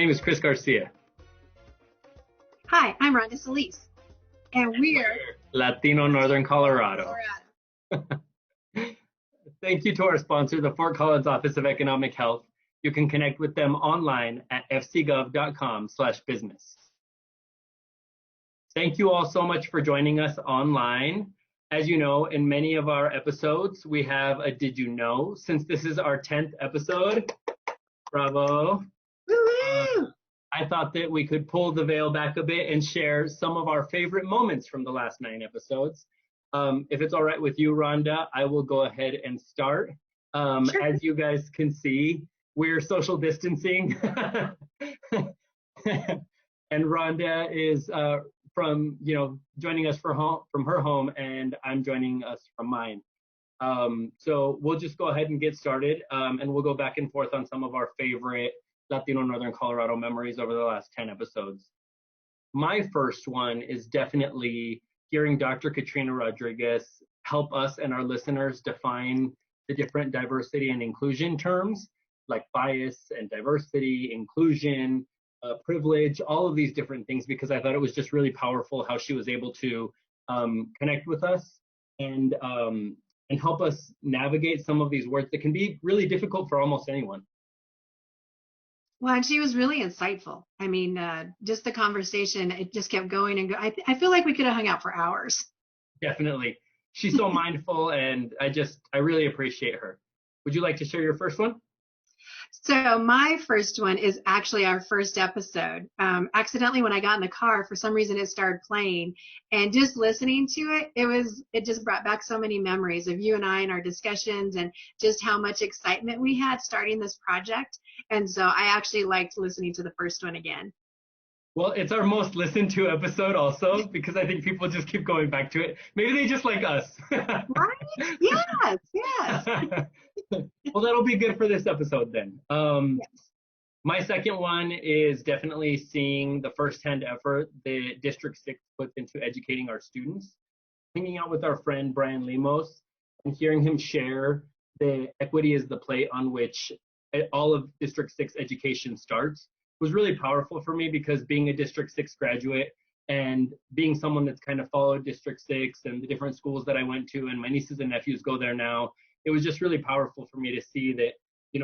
name is Chris Garcia. Hi, I'm Rhonda Solis, and we're Latino Northern Colorado. Colorado. Thank you to our sponsor, the Fort Collins Office of Economic Health. You can connect with them online at fcgov.com/business. Thank you all so much for joining us online. As you know, in many of our episodes, we have a Did You Know? Since this is our 10th episode, bravo. Woo-hoo! I thought that we could pull the veil back a bit and share some of our favorite moments from the last 9 episodes. If it's all right with you, Rhonda, I will go ahead and start. Sure. As you guys can see, we're social distancing. And Rhonda is joining us from her home, and I'm joining us from mine. So we'll just go ahead and get started, and we'll go back and forth on some of our favorite Latino Northern Colorado memories over the last 10 episodes. My first one is definitely hearing Dr. Katrina Rodriguez help us and our listeners define the different diversity and inclusion terms like bias and diversity, inclusion, privilege, all of these different things, because I thought it was just really powerful how she was able to connect with us and help us navigate some of these words that can be really difficult for almost anyone. Well, and she was really insightful. I mean, just the conversation, it just kept going and going. I feel like we could have hung out for hours. Definitely. She's so mindful, and I really appreciate her. Would you like to share your first one? So my first one is actually our first episode. Accidentally, when I got in the car, for some reason it started playing, and just listening to it, it just brought back so many memories of you and I and our discussions and just how much excitement we had starting this project. And so I actually liked listening to the first one again. Well, it's our most listened to episode also, because I think people just keep going back to it. Maybe they just like us. Right? Yes, yes. Well, that'll be good for this episode then. Yes. My second one is definitely seeing the firsthand effort the District 6 puts into educating our students. Hanging out with our friend Brian Lemos and hearing him share the equity is the plate on which all of District 6 education starts was really powerful for me, because being a District 6 graduate and being someone that's kind of followed District 6 and the different schools that I went to, and my nieces and nephews go there now, it was just really powerful for me to see that,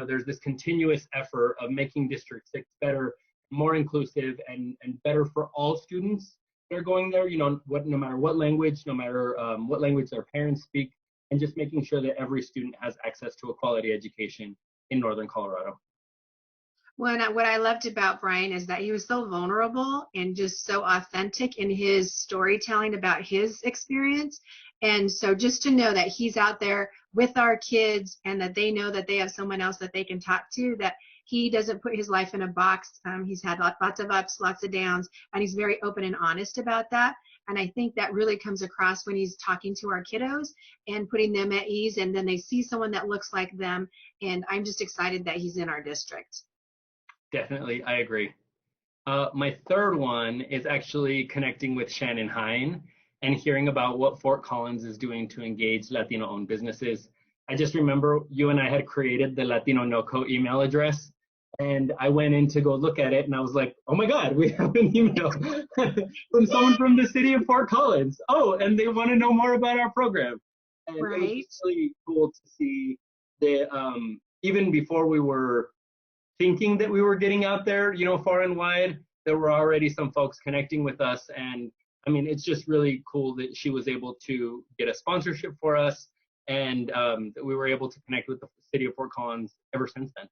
there's this continuous effort of making District 6 better, more inclusive, and better for all students that are going there, no matter what language, no matter what language their parents speak, and just making sure that every student has access to a quality education in Northern Colorado. Well, what I loved about Brian is that he was so vulnerable and just so authentic in his storytelling about his experience. And so just to know that he's out there with our kids and that they know that they have someone else that they can talk to, that he doesn't put his life in a box. He's had lots of ups, lots of downs, and he's very open and honest about that. And I think that really comes across when he's talking to our kiddos and putting them at ease, and then they see someone that looks like them. And I'm just excited that he's in our district. Definitely, I agree. My third one is actually connecting with Shannon Hine and hearing about what Fort Collins is doing to engage Latino-owned businesses. I just remember you and I had created the Latino NoCo email address, and I went in to go look at it, and I was like, oh my God, we have an email from someone from the city of Fort Collins. Oh, and they want to know more about our program. And right. It was really cool to see that even before we were thinking that we were getting out there, far and wide, there were already some folks connecting with us. And I mean, it's just really cool that she was able to get a sponsorship for us, and that we were able to connect with the city of Fort Collins ever since then.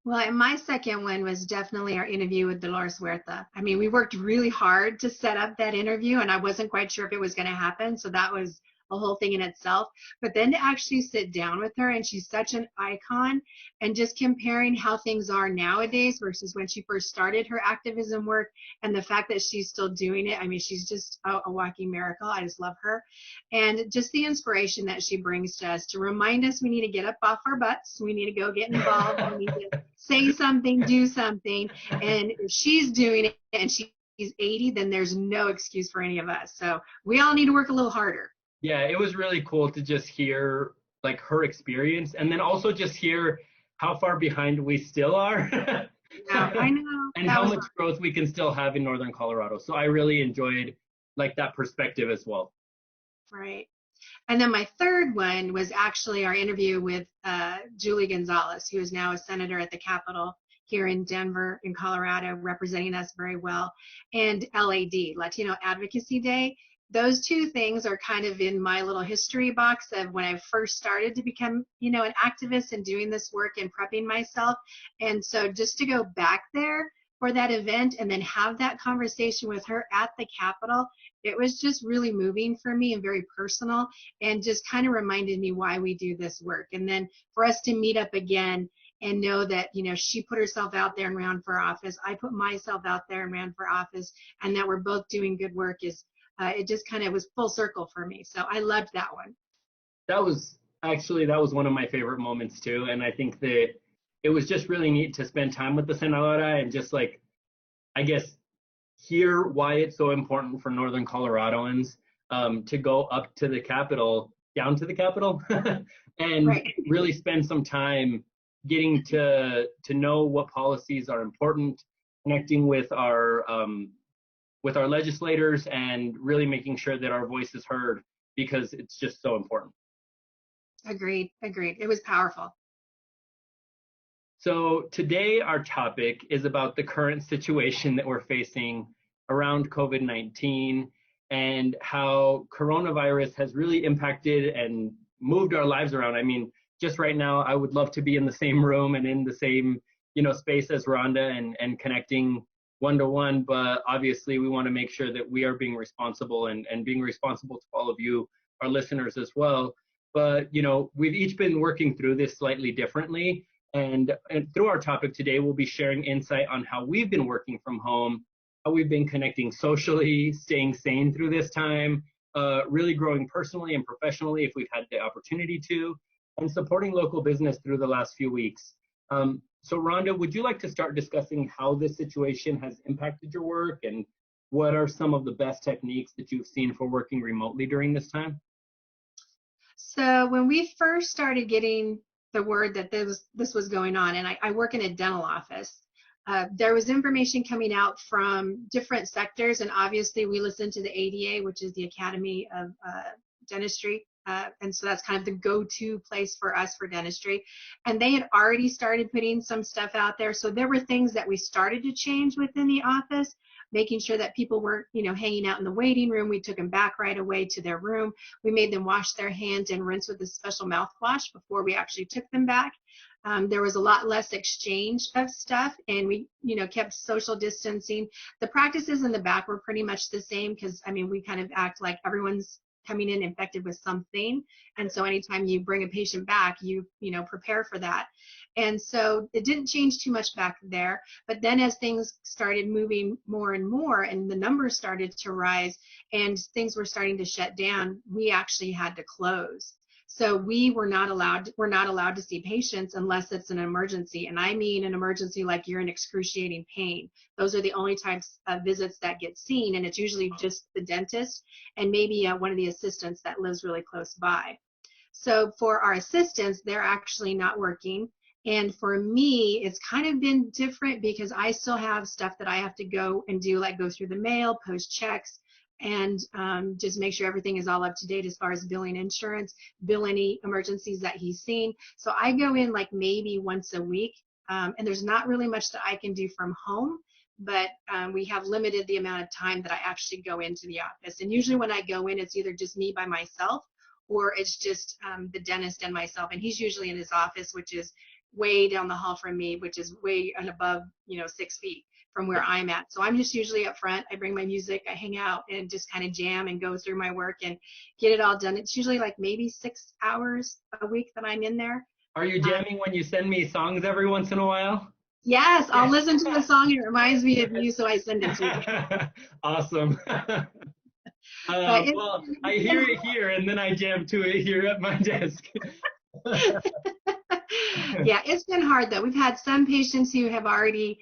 Well, and my second one was definitely our interview with Dolores Huerta. I mean, we worked really hard to set up that interview, and I wasn't quite sure if it was going to happen. So that was a whole thing in itself. But then to actually sit down with her, and she's such an icon, and just comparing how things are nowadays versus when she first started her activism work, and the fact that she's still doing it. I mean, she's just a walking miracle. I just love her. And just the inspiration that she brings to us to remind us we need to get up off our butts. We need to go get involved. We need to say something, do something. And if she's doing it and she's 80, then there's no excuse for any of us. So we all need to work a little harder. Yeah, it was really cool to just hear her experience, and then also just hear how far behind we still are. I know. And That how was much growth we can still have in Northern Colorado. So I really enjoyed like that perspective as well. right. And then my third one was actually our interview with Julie Gonzalez, who is now a senator at the Capitol here in Denver, in Colorado, representing us very well, and LAD, Latino Advocacy Day. Those two things are kind of in my little history box of when I first started to become, an activist and doing this work and prepping myself. And so just to go back there for that event and then have that conversation with her at the Capitol, it was just really moving for me and very personal, and just kind of reminded me why we do this work. And then for us to meet up again and know that, she put herself out there and ran for office, I put myself out there and ran for office, and that we're both doing good work is, it just kind of was full circle for me. So I loved that one. That was one of my favorite moments too. And I think that it was just really neat to spend time with the Senadora and just like, I guess, hear why it's so important for Northern Coloradoans to go up to the Capitol, down to the Capitol, and Right. really spend some time getting to know what policies are important, connecting with our legislators, and really making sure that our voice is heard, because it's just so important. Agreed. It was powerful. So today our topic is about the current situation that we're facing around COVID-19 and how coronavirus has really impacted and moved our lives around. I mean, just right now, I would love to be in the same room and in the same, space as Rhonda and connecting one-to-one, but obviously we want to make sure that we are being responsible and being responsible to all of you, our listeners as well. But, we've each been working through this slightly differently. And through our topic today, we'll be sharing insight on how we've been working from home, how we've been connecting socially, staying sane through this time, really growing personally and professionally if we've had the opportunity to, and supporting local business through the last few weeks. So Rhonda, would you like to start discussing how this situation has impacted your work, and what are some of the best techniques that you've seen for working remotely during this time? So when we first started getting the word that this was going on, and I work in a dental office, there was information coming out from different sectors, and obviously we listened to the ADA, which is the Academy of Dentistry, and so that's kind of the go-to place for us for dentistry. And they had already started putting some stuff out there, so there were things that we started to change within the office, making sure that people weren't, hanging out in the waiting room. We took them back right away to their room. We made them wash their hands and rinse with a special mouthwash before we actually took them back. There was a lot less exchange of stuff, and we, kept social distancing. The practices in the back were pretty much the same because, we kind of act like everyone's coming in infected with something. And so anytime you bring a patient back, you prepare for that. And so it didn't change too much back there. But then as things started moving more and more, and the numbers started to rise and things were starting to shut down, we actually had to close. So we're not allowed to see patients unless it's an emergency. And I mean an emergency like you're in excruciating pain. Those are the only types of visits that get seen. And it's usually just the dentist and maybe one of the assistants that lives really close by. So for our assistants, they're actually not working. And for me, it's kind of been different because I still have stuff that I have to go and do, like go through the mail, post checks, and just make sure everything is all up to date as far as billing insurance, bill any emergencies that he's seen. So I go in like maybe once a week, and there's not really much that I can do from home, but we have limited the amount of time that I actually go into the office. And usually when I go in, it's either just me by myself, or it's just the dentist and myself. And he's usually in his office, which is way down the hall from me, which is way and above, 6 feet from where I'm at. So I'm just usually up front. I bring my music, I hang out and just kind of jam and go through my work and get it all done. It's usually like maybe 6 hours a week that I'm in there. Are you jamming when you send me songs every once in a while? Yes, I'll listen to the song. It reminds me of you, so I send it to you. Awesome. Well, I hear it here, and then I jam to it here at my desk. Yeah, it's been hard, though. We've had some patients who have already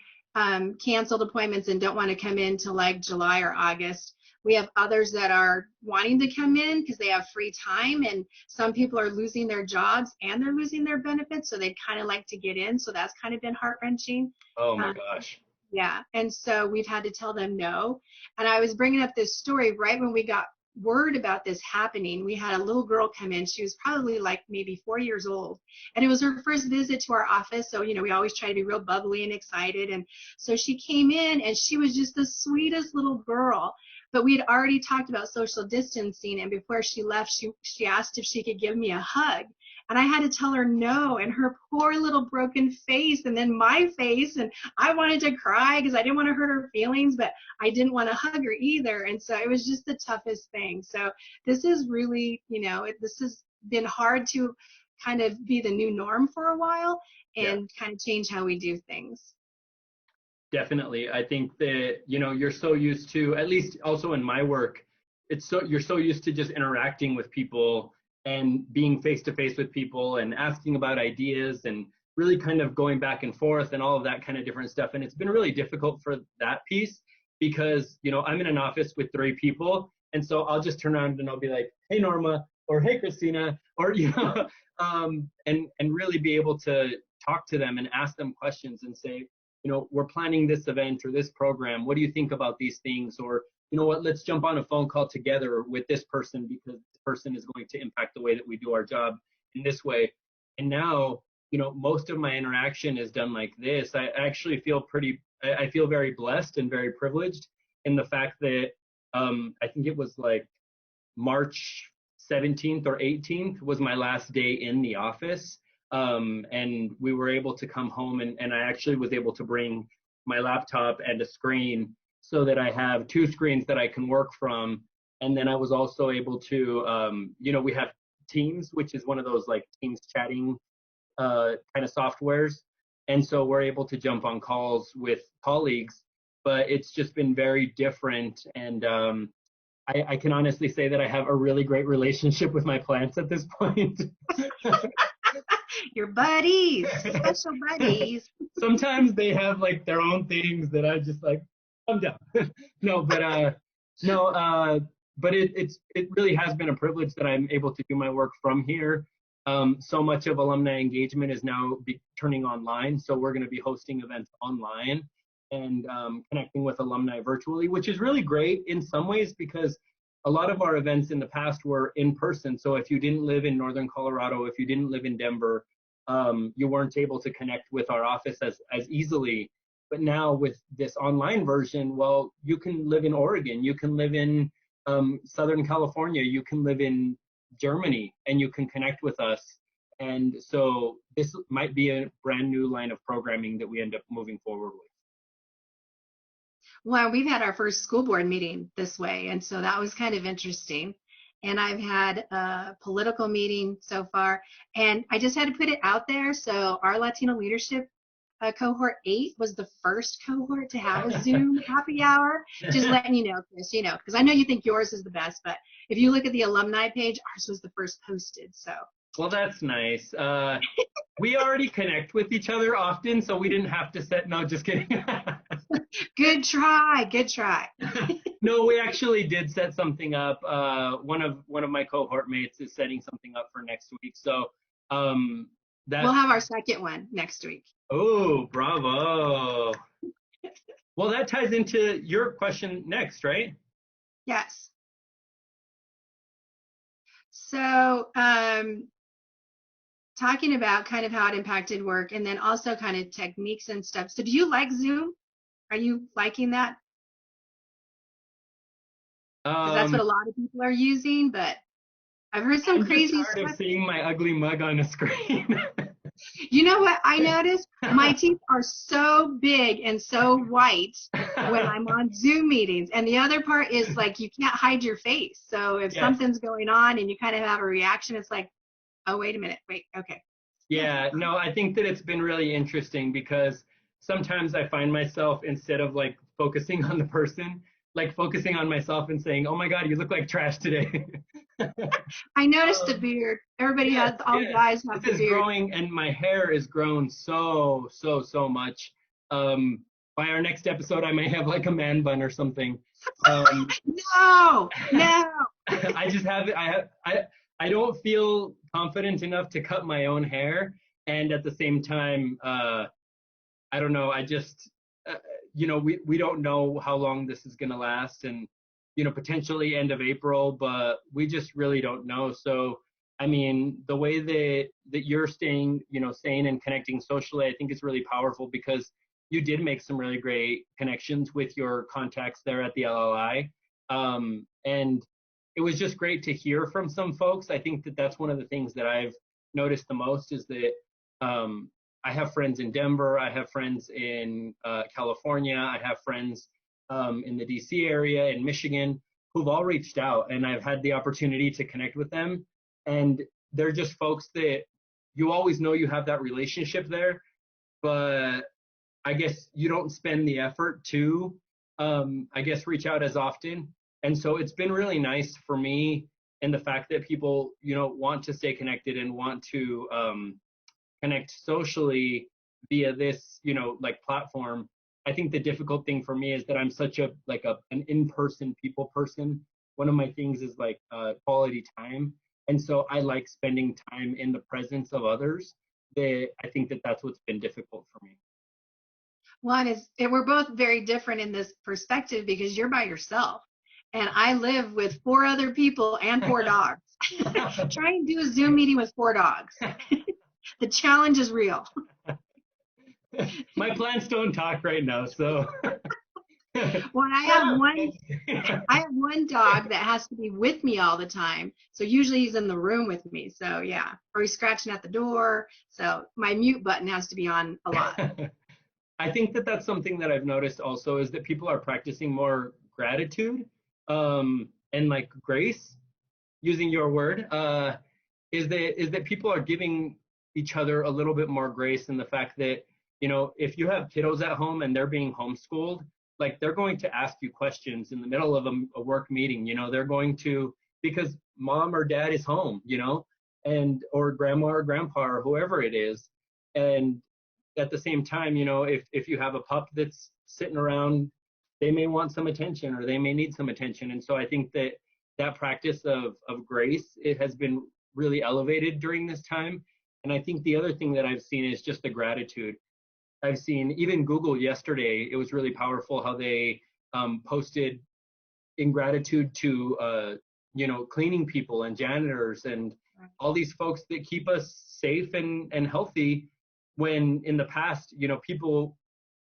canceled appointments and don't want to come in till like July or August. We have others that are wanting to come in because they have free time, and some people are losing their jobs and they're losing their benefits, so they'd kind of like to get in. So that's kind of been heart-wrenching. Oh my Um, gosh. yeah, and so we've had to tell them no. And I was bringing up this story right when we got word about this happening. We had a little girl come in. She was probably like maybe 4 years old, and it was her first visit to our office. So, we always try to be real bubbly and excited. And so she came in, and she was just the sweetest little girl. But we had already talked about social distancing, and before she left, she asked if she could give me a hug. And I had to tell her no, and her poor little broken face, and then my face, and I wanted to cry because I didn't want to hurt her feelings, but I didn't want to hug her either. And so it was just the toughest thing. So this is really, this has been hard to kind of be the new norm for a while Yeah. and kind of change how we do things. Definitely. I think that, you're so used to, at least also in my work, you're so used to just interacting with people and being face to face with people and asking about ideas and really kind of going back and forth and all of that kind of different stuff. And it's been really difficult for that piece because, I'm in an office with 3 people. And so I'll just turn around and I'll be like, hey, Norma, or hey, Christina, or, and really be able to talk to them and ask them questions and say, we're planning this event or this program. What do you think about these things? Or, what, let's jump on a phone call together with this person because this person is going to impact the way that we do our job in this way. And now, most of my interaction is done like this. I actually feel I feel very blessed and very privileged in the fact that I think it was like March 17th or 18th was my last day in the office. And we were able to come home and I actually was able to bring my laptop and a screen so that I have 2 screens that I can work from. And then I was also able to, we have Teams, which is one of those like Teams chatting kind of softwares. And so we're able to jump on calls with colleagues, but it's just been very different. And I can honestly say that I have a really great relationship with my plants at this point. Your buddies, special buddies. Sometimes they have like their own things that I just like, I'm done. But it really has been a privilege that I'm able to do my work from here. So much of alumni engagement is now turning online. So we're going to be hosting events online and connecting with alumni virtually, which is really great in some ways because a lot of our events in the past were in person. So if you didn't live in Northern Colorado, if you didn't live in Denver, you weren't able to connect with our office as easily. But now with this online version, well, you can live in Oregon, you can live in Southern California, you can live in Germany, and you can connect with us. And so this might be a brand new line of programming that we end up moving forward with. Well, we've had our first school board meeting this way, and so that was kind of interesting. And I've had a political meeting so far, and I just had to put it out there. So our Latino leadership cohort 8 was the first cohort to have a Zoom happy hour. Just letting you know, Chris, because I know you think yours is the best, but if you look at the alumni page, ours was the first posted. So. Well, that's nice. We already connect with each other often, so we didn't have to set. No, just kidding. Good try. Good try. No, we actually did set something up. One of my cohort mates is setting something up for next week. So we'll have our second one next week. Oh, bravo. Well, that ties into your question next, right? Yes. So talking about kind of how it impacted work and then also kind of techniques and stuff. So do you like Zoom? Are you liking that? Because that's what a lot of people are using, but I've heard some crazy stuff. I'm tired of seeing my ugly mug on a screen. You know what I noticed? My teeth are so big and so white when I'm on Zoom meetings. And the other part is like you can't hide your face. So if something's going on and you kind of have a reaction, it's like, oh, wait a minute. Wait, okay. Yeah, no, I think that it's been really interesting because sometimes I find myself, instead of like focusing on the person, like focusing on myself and saying, oh my God, you look like trash today. I noticed the beard. Everybody has, all the guys have the beard. Growing, and my hair is grown so much. by our next episode, I may have like a man bun or something. Um, No, no. I just have I don't feel confident enough to cut my own hair, and at the same time, I don't know. I just, uh, we don't know how long this is gonna last, and potentially end of April, but we just really don't know. So, I mean, the way that you're staying, sane and connecting socially, I think is really powerful because you did make some really great connections with your contacts there at the LLI, and it was just great to hear from some folks. I think that that's one of the things that I've noticed the most is that. I have friends in Denver. I have friends in California. I have friends in the DC area, in Michigan, who've all reached out, and I've had the opportunity to connect with them. And they're just folks that you always know you have that relationship there, but I guess you don't spend the effort to, I guess, reach out as often. And so it's been really nice for me, and the fact that people, want to stay connected and want to connect socially via this, like platform. I think the difficult thing for me is that I'm such an in-person people person. One of my things is like quality time, and so I like spending time in the presence of others. That I think that that's what's been difficult for me. One is, and we're both very different in this perspective because you're by yourself. And I live with 4 other people and 4 dogs. Try and do a Zoom meeting with 4 dogs. The challenge is real. My plants don't talk right now, so. Well, I have one dog that has to be with me all the time. So usually he's in the room with me. So yeah, or he's scratching at the door. So my mute button has to be on a lot. I think that that's something that I've noticed also is that people are practicing more gratitude, and like grace, using your word, is that people are giving each other a little bit more grace in the fact that, if you have kiddos at home and they're being homeschooled, like they're going to ask you questions in the middle of a work meeting. They're going to, because mom or dad is home, and or grandma or grandpa or whoever it is. And at the same time, if you have a pup that's sitting around, they may want some attention or they may need some attention. And so I think that that practice of grace, it has been really elevated during this time. And I think the other thing that I've seen is just the gratitude. I've seen even Google yesterday, it was really powerful how they posted in gratitude to, cleaning people and janitors and all these folks that keep us safe and healthy, when in the past, people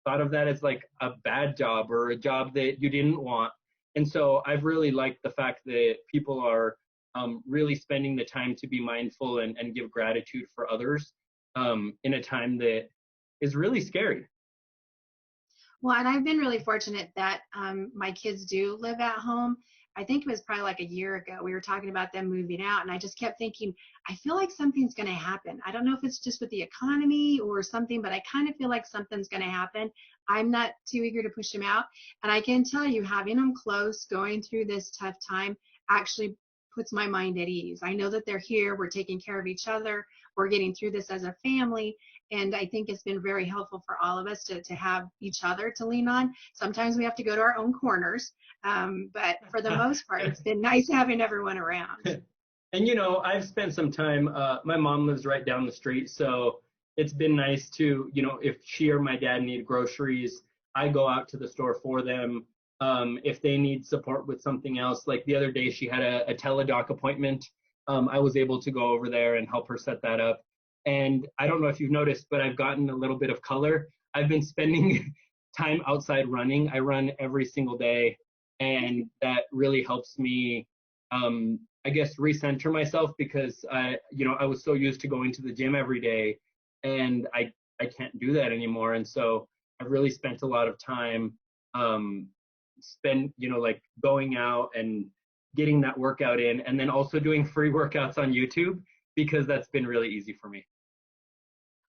thought of that as like a bad job or a job that you didn't want. And so I've really liked the fact that people are really spending the time to be mindful and give gratitude for others in a time that is really scary. Well, and I've been really fortunate that my kids do live at home. I think it was probably like a year ago. We were talking about them moving out, and I just kept thinking, I feel like something's going to happen. I don't know if it's just with the economy or something, but I kind of feel like something's going to happen. I'm not too eager to push them out. And I can tell you, having them close, going through this tough time, actually puts my mind at ease. I know that they're here. We're taking care of each other. We're getting through this as a family. And I think it's been very helpful for all of us to have each other to lean on. Sometimes we have to go to our own corners, but for the most part, it's been nice having everyone around. And I've spent some time. My mom lives right down the street, so it's been nice to, if she or my dad need groceries, I go out to the store for them. If they need support with something else, like the other day, she had a teledoc appointment. I was able to go over there and help her set that up. And I don't know if you've noticed, but I've gotten a little bit of color. I've been spending time outside running. I run every single day, and that really helps me, I guess, recenter myself because I was so used to going to the gym every day, and I can't do that anymore. And so I've really spent a lot of time, like going out and getting that workout in, and then also doing free workouts on YouTube because that's been really easy for me.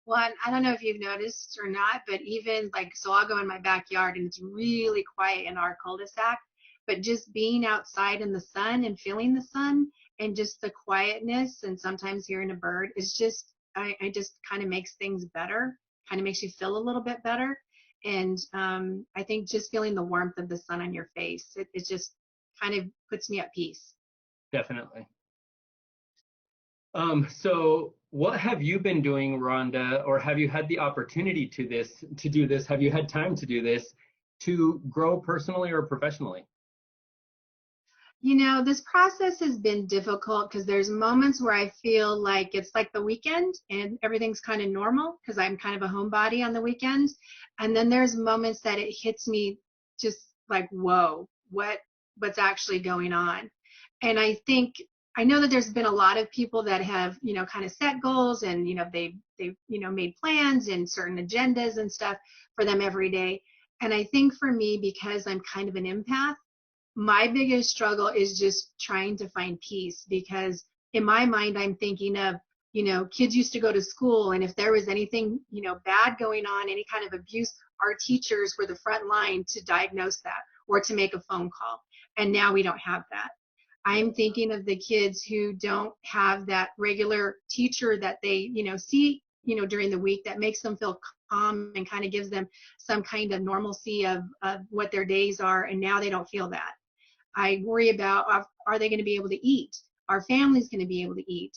Well, I don't know if you've noticed or not, but even like, so I'll go in my backyard and it's really quiet in our cul-de-sac, but just being outside in the sun and feeling the sun and just the quietness and sometimes hearing a bird is just, I just kind of makes things better, kind of makes you feel a little bit better. And I think just feeling the warmth of the sun on your face, it just kind of puts me at peace. Definitely. So what have you been doing, Rhonda, or have you had the opportunity to do this? Have you had time to do this to grow personally or professionally? You know, this process has been difficult because there's moments where I feel like it's like the weekend and everything's kind of normal because I'm kind of a homebody on the weekends. And then there's moments that it hits me just like, whoa, what's actually going on? And I know that there's been a lot of people that have, kind of set goals and, they've, made plans and certain agendas and stuff for them every day. And I think for me, because I'm kind of an empath, my biggest struggle is just trying to find peace because in my mind I'm thinking of, kids used to go to school, and if there was anything, bad going on, any kind of abuse, our teachers were the front line to diagnose that or to make a phone call. And now we don't have that. I'm thinking of the kids who don't have that regular teacher that they, see, during the week that makes them feel calm and kind of gives them some kind of normalcy of what their days are. And now they don't feel that. I worry about, are they going to be able to eat? Are families going to be able to eat?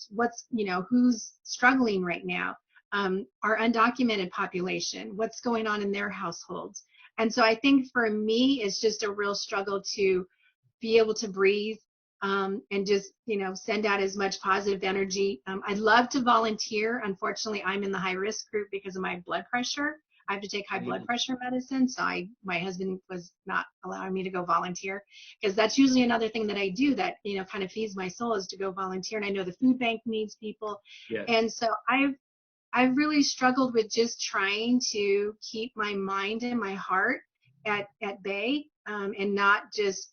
Who's struggling right now? Our undocumented population, what's going on in their households? And so I think for me, it's just a real struggle to be able to breathe, and just, send out as much positive energy. I'd love to volunteer. Unfortunately, I'm in the high risk group because of my blood pressure. I have to take high blood pressure medicine. So my husband was not allowing me to go volunteer because that's usually another thing that I do that, kind of feeds my soul, is to go volunteer. And I know the food bank needs people. Yes. And so I've really struggled with just trying to keep my mind and my heart at bay, and not just,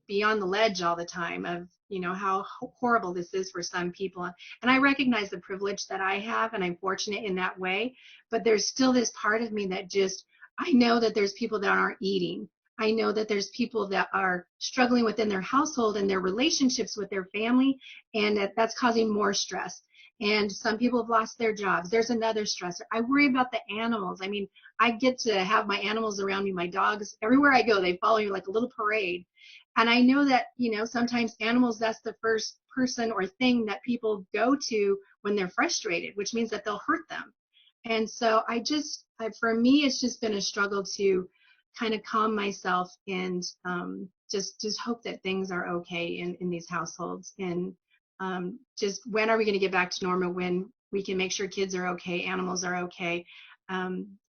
be on the ledge all the time of, how horrible this is for some people. And I recognize the privilege that I have, and I'm fortunate in that way. But there's still this part of me that just, I know that there's people that aren't eating. I know that there's people that are struggling within their household and their relationships with their family, and that's causing more stress. And some people have lost their jobs. There's another stressor. I worry about the animals. I mean, I get to have my animals around me, my dogs. Everywhere I go, they follow me like a little parade. And I know that, sometimes animals, that's the first person or thing that people go to when they're frustrated, which means that they'll hurt them. And so for me, it's just been a struggle to kind of calm myself and just hope that things are okay in these households. And just when are we going to get back to normal, when we can make sure kids are okay, animals are okay.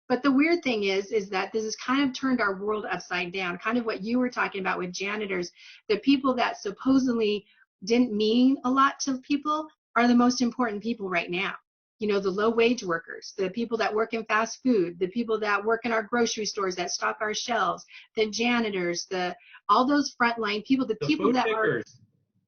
But the weird thing is that this has kind of turned our world upside down, kind of what you were talking about with janitors. The people that supposedly didn't mean a lot to people are the most important people right now. The low wage workers, the people that work in fast food, the people that work in our grocery stores that stock our shelves, the janitors, all those frontline people, the people that are,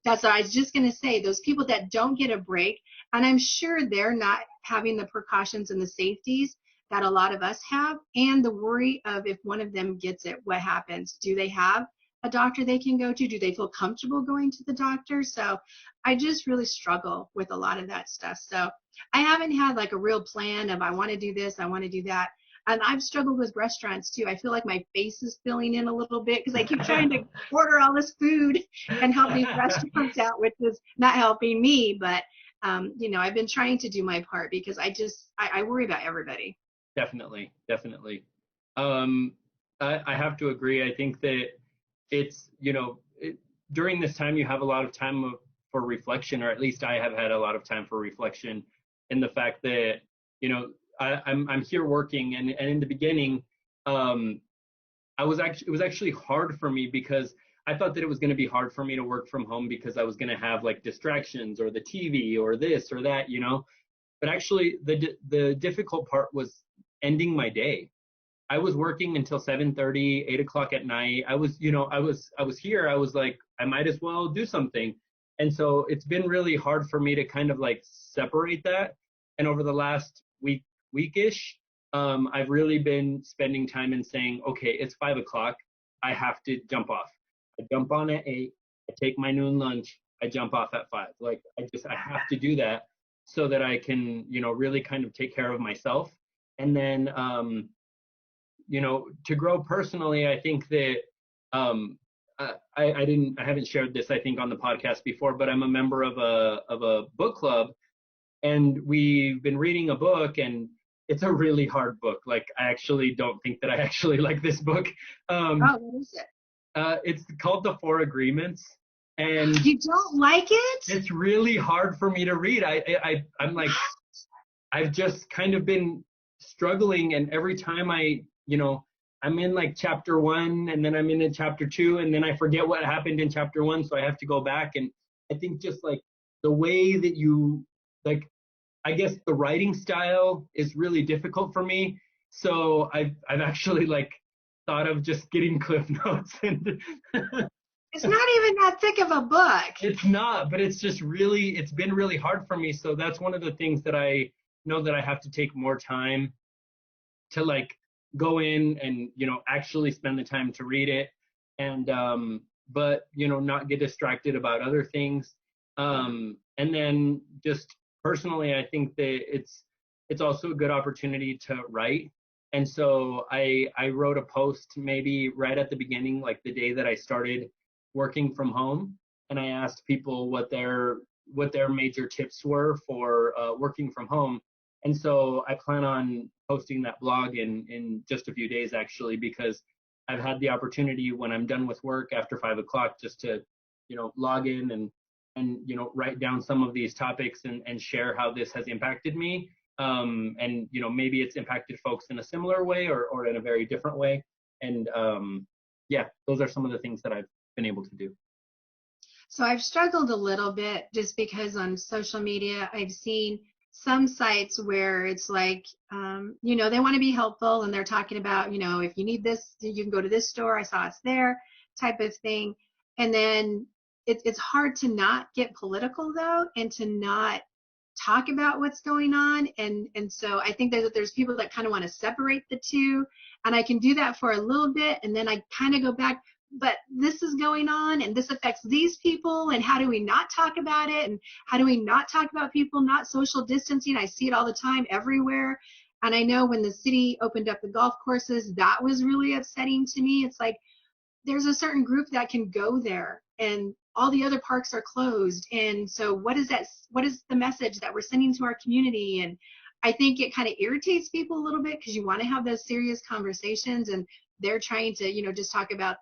that's what I was just going to say, those people that don't get a break. And I'm sure they're not having the precautions and the safeties that a lot of us have, and the worry of if one of them gets it, what happens? Do they have a doctor they can go to? Do they feel comfortable going to the doctor? So I just really struggle with a lot of that stuff. So I haven't had like a real plan of I want to do this, I want to do that. And I've struggled with restaurants too. I feel like my face is filling in a little bit because I keep trying to order all this food and help these restaurants out, which is not helping me. But, I've been trying to do my part because I worry about everybody. Definitely. I have to agree. I think that it's, during this time you have a lot of time for reflection, or at least I have had a lot of time for reflection, in the fact that, I'm here working, and in the beginning, it was actually hard for me because I thought that it was going to be hard for me to work from home because I was going to have like distractions or the TV or this or that, But actually, the difficult part was ending my day. I was working until 7:30, 8 o'clock at night. I was here. I was like, I might as well do something. And so it's been really hard for me to kind of like separate that. And over the last weekish, I've really been spending time and saying, okay, it's 5 o'clock. I have to jump off. I jump on at 8. I take my noon lunch. I jump off at 5. Like I have to do that so that I can, really kind of take care of myself. And then to grow personally, I think that I haven't shared this, I think, on the podcast before, but I'm a member of a book club, and we've been reading a book, and it's a really hard book. Like, I actually don't think that I actually like this book. Oh, what is it? It's called The Four Agreements, and You don't like it? it's really hard for me to read. I'm like, I've just kind of been struggling, and every time I'm in like chapter 1, and then I'm in chapter 2, and then I forget what happened in chapter 1, so I have to go back. And I think just like the way that you, like, I guess the writing style is really difficult for me. So I've actually like thought of just getting Cliff Notes, and It's not even that thick of a book. it's not, but it's been really hard for me. So that's one of the things that I know that I have to take more time to like go in and actually spend the time to read it, and but not get distracted about other things. And then just personally, I think that it's also a good opportunity to write. And so I wrote a post maybe right at the beginning, like the day that I started working from home, and I asked people what their major tips were for working from home. And so I plan on posting that blog in just a few days, actually, because I've had the opportunity when I'm done with work after 5 o'clock just to log in and write down some of these topics and share how this has impacted me. And maybe it's impacted folks in a similar way or in a very different way. And yeah, those are some of the things that I've been able to do. So I've struggled a little bit just because on social media, I've seen some sites where it's like, they want to be helpful, and they're talking about, if you need this, you can go to this store. I saw it's there, type of thing. And then it's hard to not get political, though, and to not talk about what's going on. And so I think that there's people that kind of want to separate the two, and I can do that for a little bit, and then I kind of go back, but this is going on, and this affects these people, and how do we not talk about it, and how do we not talk about people not social distancing? I see it all the time everywhere. And I know when the city opened up the golf courses, that was really upsetting to me. It's like, there's a certain group that can go there, and all the other parks are closed. And so what is the message that we're sending to our community? And I think it kind of irritates people a little bit, because you want to have those serious conversations, and they're trying to just talk about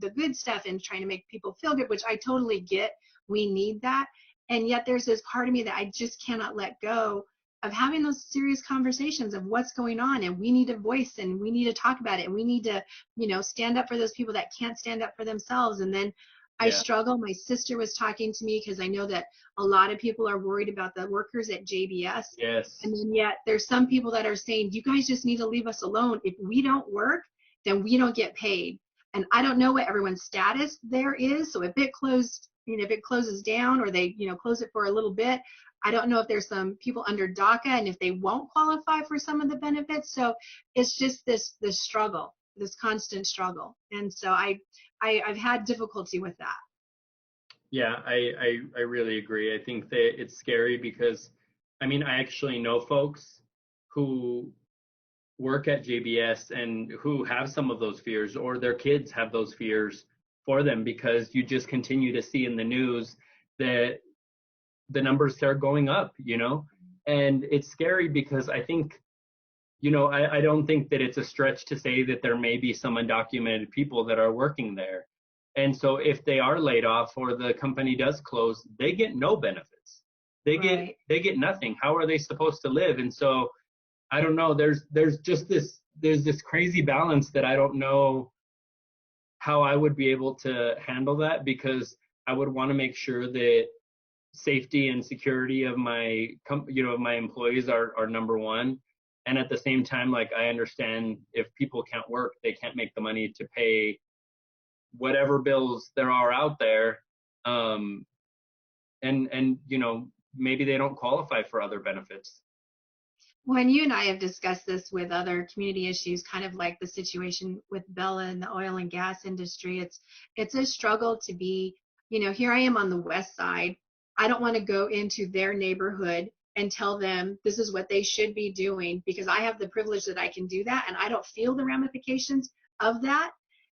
the good stuff and trying to make people feel good, which I totally get. We need that. And yet there's this part of me that I just cannot let go of having those serious conversations of what's going on, and we need a voice, and we need to talk about it, and we need to stand up for those people that can't stand up for themselves. And then I struggle. My sister was talking to me, because I know that a lot of people are worried about the workers at JBS. Yes. And then yet there's some people that are saying, you guys just need to leave us alone. If we don't work, then we don't get paid. And I don't know what everyone's status there is. So if it closes down, or they close it for a little bit, I don't know if there's some people under DACA and if they won't qualify for some of the benefits. So it's just this struggle, this constant struggle. And so I've had difficulty with that. Yeah, I really agree. I think that it's scary because, I mean, I actually know folks who work at JBS and who have some of those fears, or their kids have those fears for them, because you just continue to see in the news that the numbers are going up, and it's scary because I think, I don't think that it's a stretch to say that there may be some undocumented people that are working there. And so if they are laid off or the company does close, they get no benefits. They get nothing. How are they supposed to live? And so I don't know, there's this crazy balance that I don't know how I would be able to handle that, because I would want to make sure that safety and security of my my employees are number one. And at the same time, like, I understand if people can't work, they can't make the money to pay whatever bills there are out there. And maybe they don't qualify for other benefits. When you and I have discussed this with other community issues, kind of like the situation with Bella and the oil and gas industry, it's a struggle to be, here I am on the west side. I don't want to go into their neighborhood and tell them this is what they should be doing, because I have the privilege that I can do that and I don't feel the ramifications of that.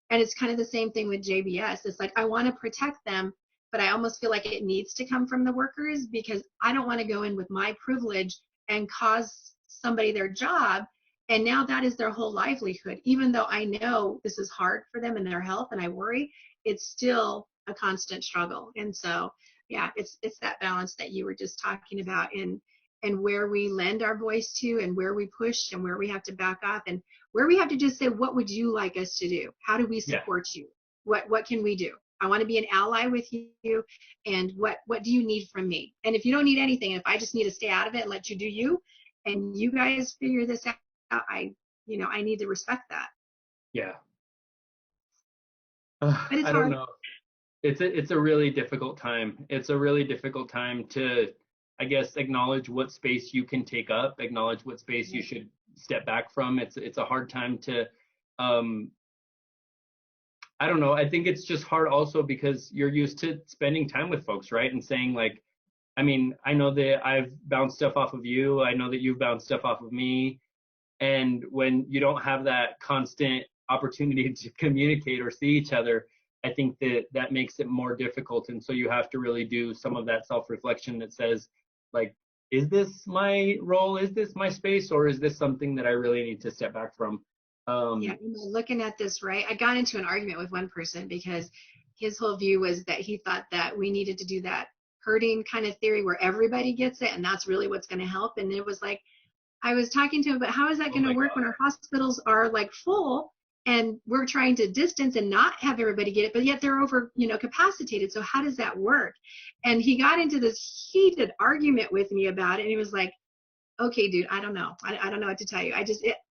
And it's kind of the same thing with JBS. It's like I want to protect them, but I almost feel like it needs to come from the workers, because I don't want to go in with my privilege and cause somebody their job. And now that is their whole livelihood. Even though I know this is hard for them and their health and I worry, it's still a constant struggle. And so, yeah, it's that balance that you were just talking about, and where we lend our voice to and where we push and where we have to back off and where we have to just say, what would you like us to do? How do we support you? What can we do? I want to be an ally with you, and what do you need from me? And if you don't need anything, if I just need to stay out of it and let you do you, and you guys figure this out, I need to respect that. Yeah. But it's I hard. don't know. It's a really difficult time. It's a really difficult time to, I guess, acknowledge what space you can take up, acknowledge what space you should step back from. It's a hard time to, I don't know. I think it's just hard also because you're used to spending time with folks, right? And saying like, I mean, I know that I've bounced stuff off of you. I know that you've bounced stuff off of me. And when you don't have that constant opportunity to communicate or see each other, I think that makes it more difficult. And so you have to really do some of that self-reflection that says, like, is this my role? Is this my space? Or is this something that I really need to step back from? Yeah, looking at this, right, I got into an argument with one person because his whole view was that he thought that we needed to do that herding kind of theory where everybody gets it and that's really what's going to help. And it was like, I was talking to him, but how is that going to work when our hospitals are like full and we're trying to distance and not have everybody get it, but yet they're over, capacitated. So how does that work? And he got into this heated argument with me about it. And he was like, okay, dude, I don't know. I don't know what to tell you.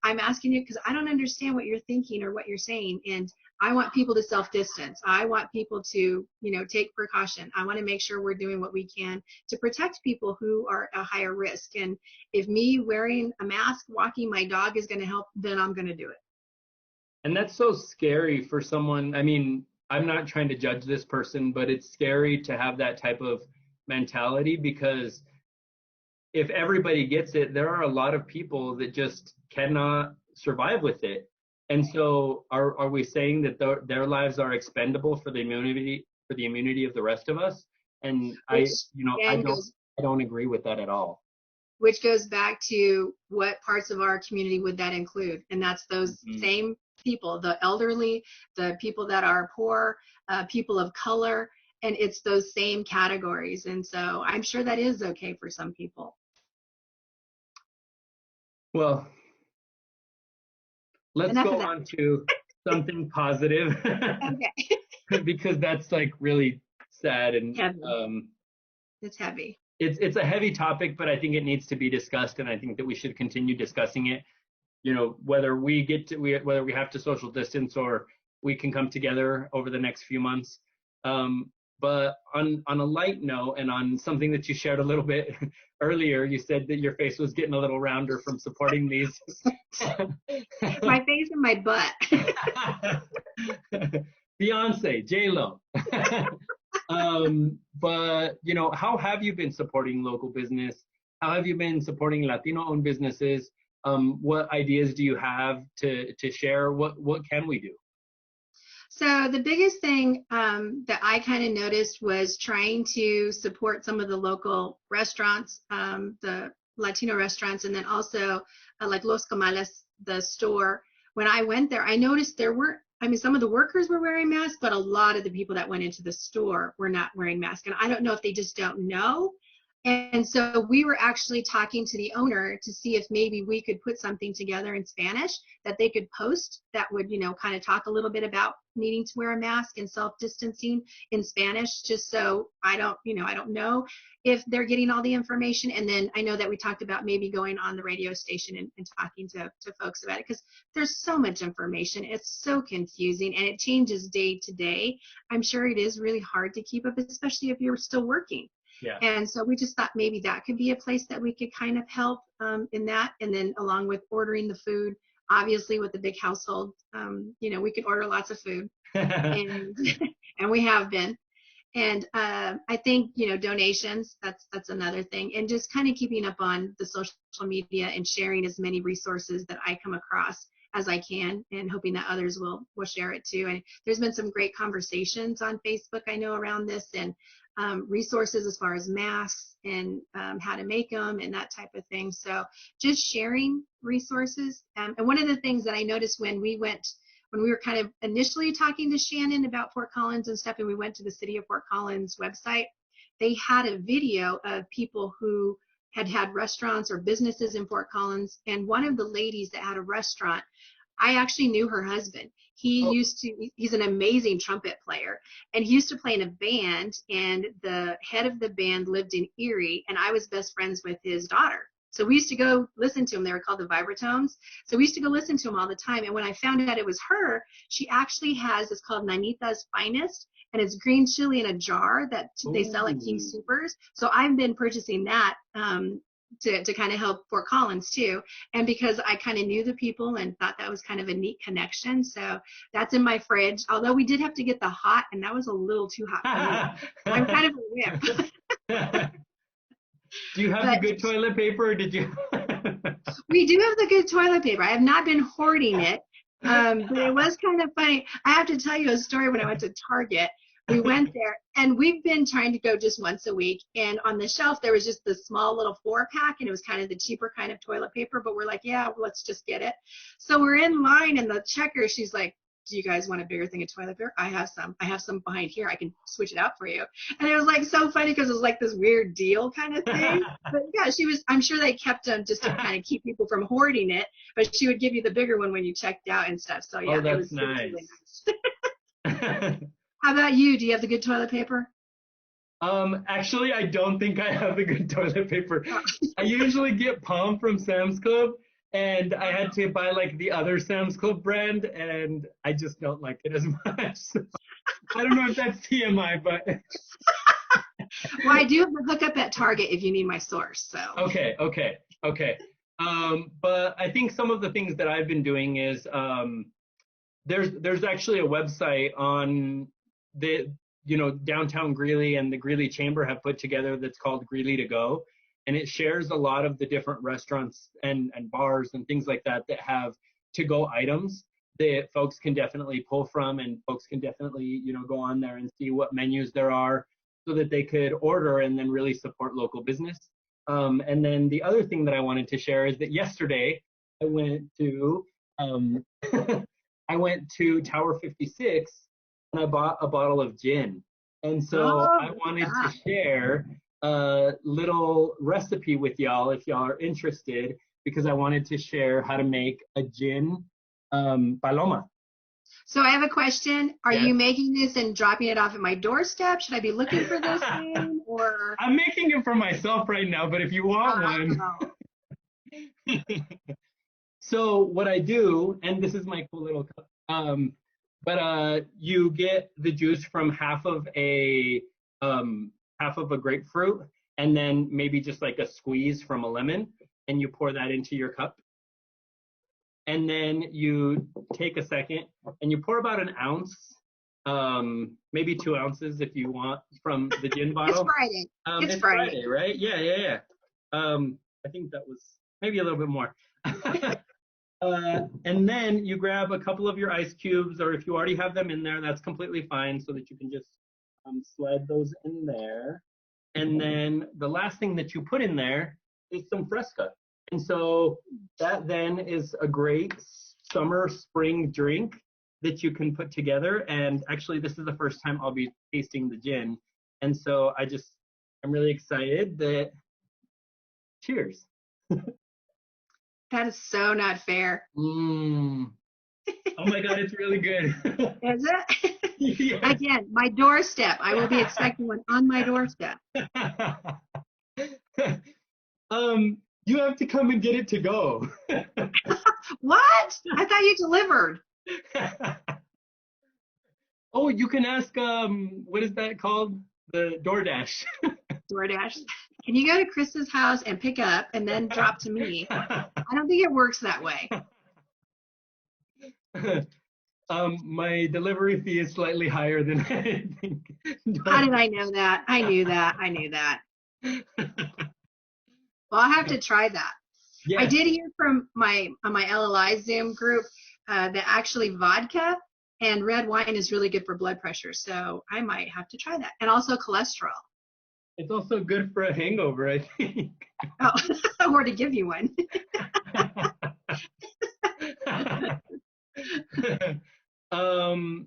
I'm asking you because I don't understand what you're thinking or what you're saying. And I want people to self-distance. I want people to, take precaution. I want to make sure we're doing what we can to protect people who are at a higher risk. And if me wearing a mask, walking my dog is going to help, then I'm going to do it. And that's so scary for someone. I mean, I'm not trying to judge this person, but it's scary to have that type of mentality because if everybody gets it, there are a lot of people that just cannot survive with it. And so are we saying that their lives are expendable for the immunity of the rest of us? And I don't agree with that at all. Which goes back to what parts of our community would that include? And that's those same people, the elderly, the people that are poor, people of color, and it's those same categories. And so I'm sure that is okay for some people. Well, let's go on to something positive. Okay. Because that's like really sad and heavy. It's heavy. It's a heavy topic, but I think it needs to be discussed, and I think that we should continue discussing it. Whether we have to social distance or we can come together over the next few months. But on a light note, and on something that you shared a little bit earlier, you said that your face was getting a little rounder from supporting these. My face and my butt. Beyonce, J-Lo. But how have you been supporting local business? How have you been supporting Latino-owned businesses? What ideas do you have to share? What can we do? So the biggest thing that I kind of noticed was trying to support some of the local restaurants, the Latino restaurants, and then also like Los Camales, the store. When I went there, I noticed some of the workers were wearing masks, but a lot of the people that went into the store were not wearing masks. And I don't know if they just don't know. And so we were actually talking to the owner to see if maybe we could put something together in Spanish that they could post that would, kind of talk a little bit about needing to wear a mask and self-distancing in Spanish, just so I don't know if they're getting all the information. And then I know that we talked about maybe going on the radio station and talking to folks about it, because there's so much information. It's so confusing and it changes day to day. I'm sure it is really hard to keep up, especially if you're still working. Yeah. And so we just thought maybe that could be a place that we could kind of help in that. And then along with ordering the food, obviously with the big household, we could order lots of food and we have been. And I think, donations, that's another thing. And just kind of keeping up on the social media and sharing as many resources that I come across as I can, and hoping that others will share it too. And there's been some great conversations on Facebook, I know, around this, and resources as far as masks and how to make them and that type of thing. So just sharing resources. And one of the things that I noticed when we were kind of initially talking to Shannon about Fort Collins and stuff, and we went to the City of Fort Collins website, they had a video of people who had restaurants or businesses in Fort Collins. And one of the ladies that had a restaurant, I actually knew her husband. He's an amazing trumpet player, and he used to play in a band, and the head of the band lived in Erie, and I was best friends with his daughter. So we used to go listen to him. They were called the Vibratones. So we used to go listen to him all the time. And when I found out it was her, she actually has, it's called Nanita's Finest, and it's green chili in a jar that they sell at King Soopers. So I've been purchasing that to kind of help Fort Collins too. And because I kind of knew the people and thought that was kind of a neat connection. So that's in my fridge. Although we did have to get the hot, and that was a little too hot for me. I'm kind of a whip. Do you have the good toilet paper, or did you? We do have the good toilet paper. I have not been hoarding it, but it was kind of funny. I have to tell you a story. When I went to Target, we went there, and we've been trying to go just once a week, and on the shelf there was just this small little 4-pack, and it was kind of the cheaper kind of toilet paper, but we're like, yeah, let's just get it. So we're in line, and the checker, she's like, do you guys want a bigger thing of toilet paper? I have some behind here. I can switch it out for you. And it was like so funny because it was like this weird deal kind of thing. But yeah, I'm sure they kept them just to kind of keep people from hoarding it, but she would give you the bigger one when you checked out and stuff. So yeah, that's it was nice. Really nice. How about you? Do you have the good toilet paper? Actually, I don't think I have the good toilet paper. I usually get Palm from Sam's Club, and I had to buy like the other Sam's Club brand, and I just don't like it as much. So, I don't know if that's TMI, but. Well, I do have a hookup at Target if you need my source. So. Okay. But I think some of the things that I've been doing is there's actually a website on the downtown Greeley, and the Greeley Chamber have put together that's called Greeley to Go. And it shares a lot of the different restaurants and bars and things like that have to-go items that folks can definitely pull from, and folks can definitely, go on there and see what menus there are so that they could order and then really support local business. And then the other thing that I wanted to share is that yesterday I went to Tower 56 and I bought a bottle of gin. And so I wanted to share a little recipe with y'all if y'all are interested, because I wanted to share how to make a gin paloma. So I have a question. Are Yes. you making this and dropping it off at my doorstep? Should I be looking for this thing, or? I'm making it for myself right now, but if you want one. So what I do, and this is my cool little cup, but you get the juice from half of a grapefruit, and then maybe just like a squeeze from a lemon, and you pour that into your cup. And then you take a second and you pour about an ounce, maybe 2 ounces if you want, from the gin bottle. It's Friday. It's Friday, right? Yeah. I think that was maybe a little bit more. And then you grab a couple of your ice cubes, or if you already have them in there, that's completely fine, so that you can just slide those in there. And then the last thing that you put in there is some Fresca. And so that then is a great summer, spring drink that you can put together. And actually, this is the first time I'll be tasting the gin. And so I'm really excited that, cheers. That is so not fair. Oh my God, it's really good. Is it? Yes. Again, my doorstep. I will be expecting one on my doorstep. You have to come and get it to go. What? I thought you delivered. Oh, you can ask, what is that called? The DoorDash. DoorDash. Can you go to Chris's house and pick up and then drop to me? I don't think it works that way. My delivery fee is slightly higher than I think. How did I know that? I knew that. I knew that. Well, I'll have to try that. I Yes. did hear from my LLI Zoom group that actually vodka and red wine is really good for blood pressure. So I might have to try that. And also cholesterol. It's also good for a hangover, I think. Oh, or to give you one. um,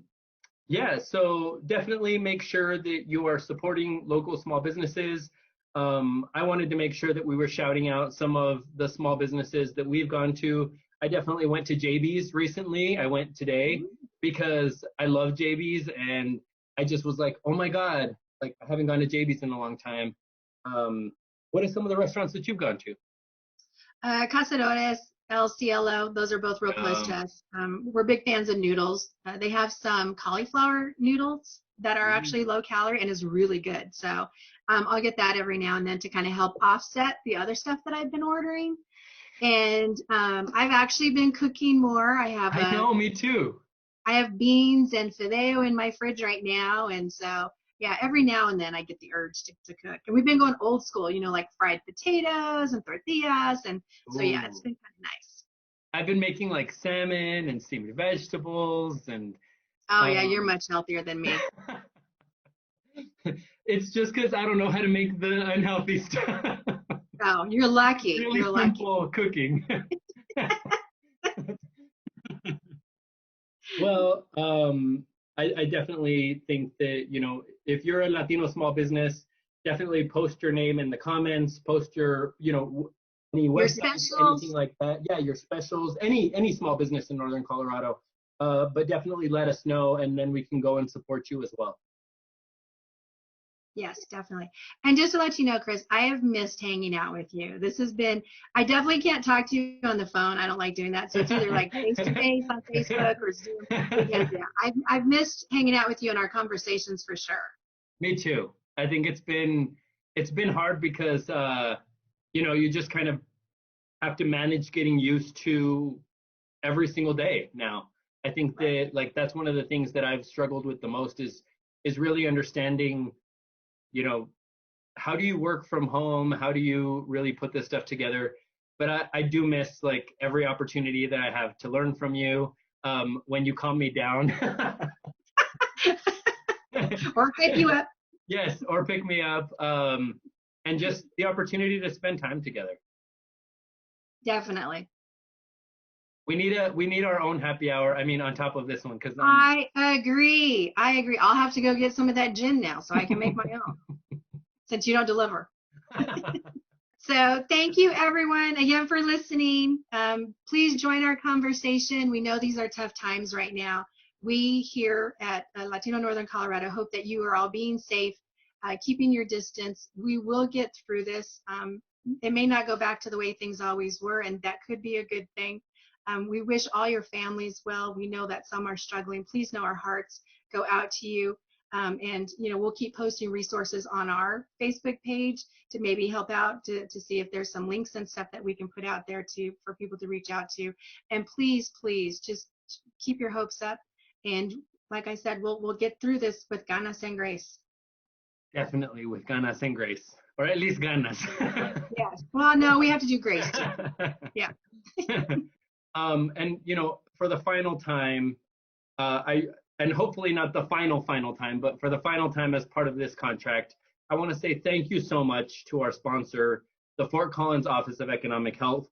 yeah, so definitely make sure that you are supporting local small businesses. I wanted to make sure that we were shouting out some of the small businesses that we've gone to. I definitely went to JB's recently. I went today because I love JB's and I just was like, oh my God, like I haven't gone to JB's in a long time. What are some of the restaurants that you've gone to? Cazadores, El Cielo, those are both real close to us. We're big fans of noodles. They have some cauliflower noodles that are actually low calorie and is really good. So I'll get that every now and then to kind of help offset the other stuff that I've been ordering. And I've actually been cooking more. I know, me too. I have beans and fideo in my fridge right now, and so yeah, every now and then I get the urge to cook. And we've been going old school, like fried potatoes and tortillas, and so yeah, it's Ooh. been kind of nice. I've been making like salmon and steamed vegetables and Oh yeah, you're um much healthier than me. it's just because I don't know how to make the unhealthy stuff. Oh, you're lucky. Really You're lucky. simple cooking. Well, I definitely think that, if you're a Latino small business, definitely post your name in the comments, post your, any Your websites, anything specials. like that. Yeah, your specials, any small business in Northern Colorado. But definitely let us know, and then we can go and support you as well. Yes, definitely. And just to let you know, Chris, I have missed hanging out with you. This has been, I definitely can't talk to you on the phone. I don't like doing that. So it's either like face to face on Facebook or Zoom because yeah, I've missed hanging out with you in our conversations for sure. Me too. I think it's been hard because you just kind of have to manage getting used to every single day now. I think Right. that like that's one of the things that I've struggled with the most is really understanding, you know, how do you work from home? How do you really put this stuff together? But I do miss like every opportunity that I have to learn from you. When you calm me down. Or pick you up. Yes, or pick me up. And just the opportunity to spend time together. Definitely. We need our own happy hour. I mean, on top of this one, because I agree. I agree. I'll have to go get some of that gin now so I can make my own since you don't deliver. So thank you everyone again for listening. Please join our conversation. We know these are tough times right now. We here at Latino Northern Colorado hope that you are all being safe, keeping your distance. We will get through this. It may not go back to the way things always were, and that could be a good thing. We wish all your families well. We know that some are struggling. Please know our hearts go out to you. And we'll keep posting resources on our Facebook page to maybe help out to see if there's some links and stuff that we can put out there for people to reach out to. And please, please just keep your hopes up. And like I said, we'll get through this with ganas and grace. definitely with ganas and grace, or at least ganas. Yes. Well, no, we have to do grace too. Yeah. And for the final time, and hopefully not the final time, but for the final time as part of this contract, I want to say thank you so much to our sponsor, the Fort Collins Office of Economic Health,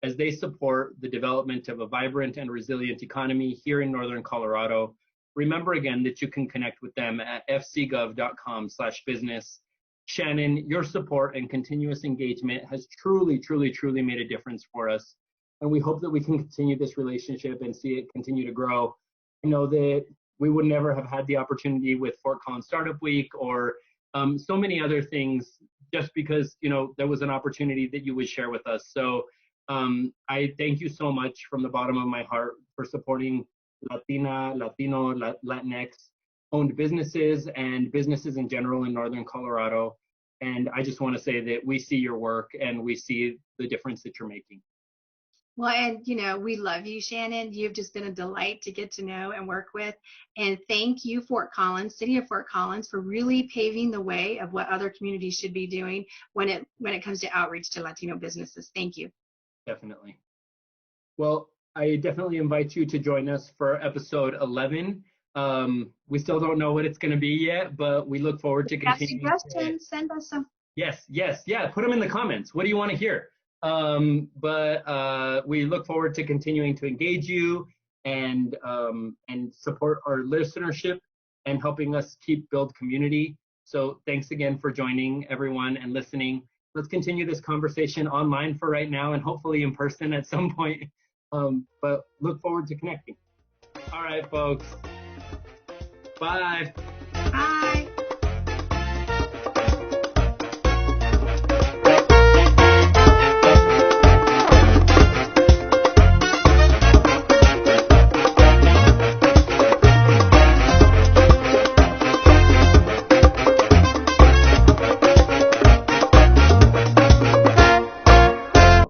as they support the development of a vibrant and resilient economy here in Northern Colorado. Remember again that you can connect with them at fcgov.com/business. Shannon, your support and continuous engagement has truly, truly, truly made a difference for us. And we hope that we can continue this relationship and see it continue to grow. I know that we would never have had the opportunity with Fort Collins Startup Week or so many other things just because, there was an opportunity that you would share with us. So I thank you so much from the bottom of my heart for supporting Latino, Latinx owned businesses and businesses in general in Northern Colorado. And I just want to say that we see your work and we see the difference that you're making. Well, and we love you, Shannon. You've just been a delight to get to know and work with. And thank you, Fort Collins, City of Fort Collins, for really paving the way of what other communities should be doing when it comes to outreach to Latino businesses. Thank you. Definitely. Well, I definitely invite you to join us for episode 11. We still don't know what it's going to be yet, but we look forward to Have continuing to. suggestions? Send us some. Yes, yes, yeah. Put them in the comments. What do you want to hear? But we look forward to continuing to engage you and support our listenership and helping us keep build community. So thanks again for joining everyone and listening. Let's continue this conversation online for right now and hopefully in person at some point. But look forward to connecting. All right, folks. Bye.